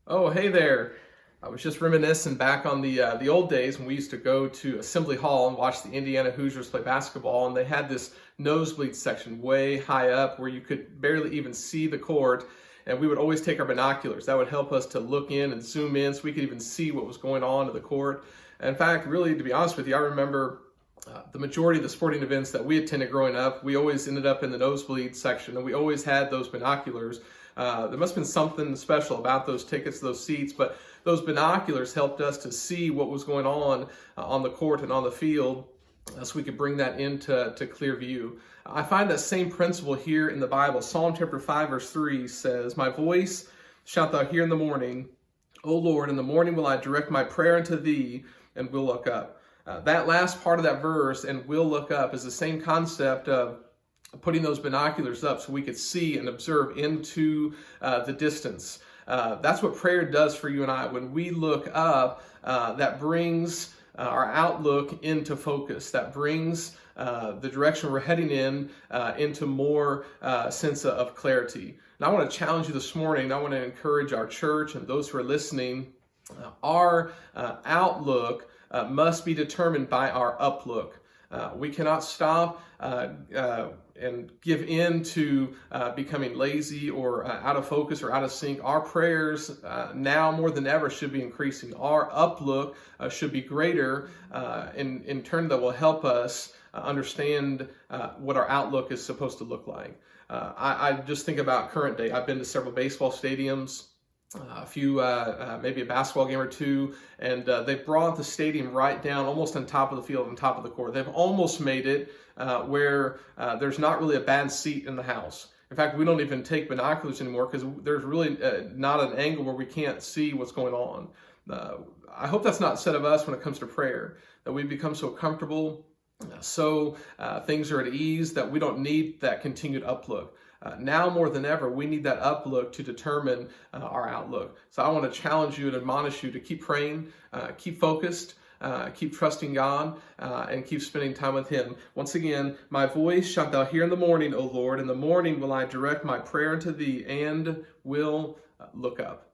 Oh, hey there. I was just reminiscing back on the old days when we used to go to Assembly Hall and watch the Indiana Hoosiers play basketball, and they had this nosebleed section way high up where you could barely even see the court, and we would always take our binoculars. That would help us to look in and zoom in so we could even see what was going on in the court. In fact, really, to be honest with you, I remember the majority of the sporting events that we attended growing up, we always ended up in the nosebleed section, and we always had those binoculars. There must have been something special about those tickets, those seats, but those binoculars helped us to see what was going on the court and on the field, so we could bring that into clear view. I find that same principle here in the Bible. Psalm chapter 5, verse 3 says, "My voice shalt thou hear in the morning, O Lord, in the morning will I direct my prayer unto thee, and will look up." That last part of that verse, "and will look up," is the same concept of putting those binoculars up so we could see and observe into the distance. That's what prayer does for you and I. When we look up, that brings our outlook into focus. That brings the direction we're heading into more sense of clarity. And I want to challenge you this morning. I want to encourage our church and those who are listening. Our outlook must be determined by our uplook. We cannot stop and give in to becoming lazy or out of focus or out of sync. Our prayers now more than ever should be increasing. Our uplook should be greater in turn that will help us understand what our outlook is supposed to look like. I just think about current day. I've been to several baseball stadiums, a few, maybe a basketball game or two, and they've brought the stadium right down almost on top of the field, on top of the court. They've almost made it where there's not really a bad seat in the house. In fact, we don't even take binoculars anymore because there's really not an angle where we can't see what's going on. I hope that's not said of us when it comes to prayer, that we become so comfortable, so things are at ease that we don't need that continued uplook. Now more than ever, we need that uplook to determine our outlook. So I want to challenge you and admonish you to keep praying, keep focused, keep trusting God, and keep spending time with Him. Once again, "My voice shalt thou hear in the morning, O Lord. In the morning will I direct my prayer unto thee, and will look up."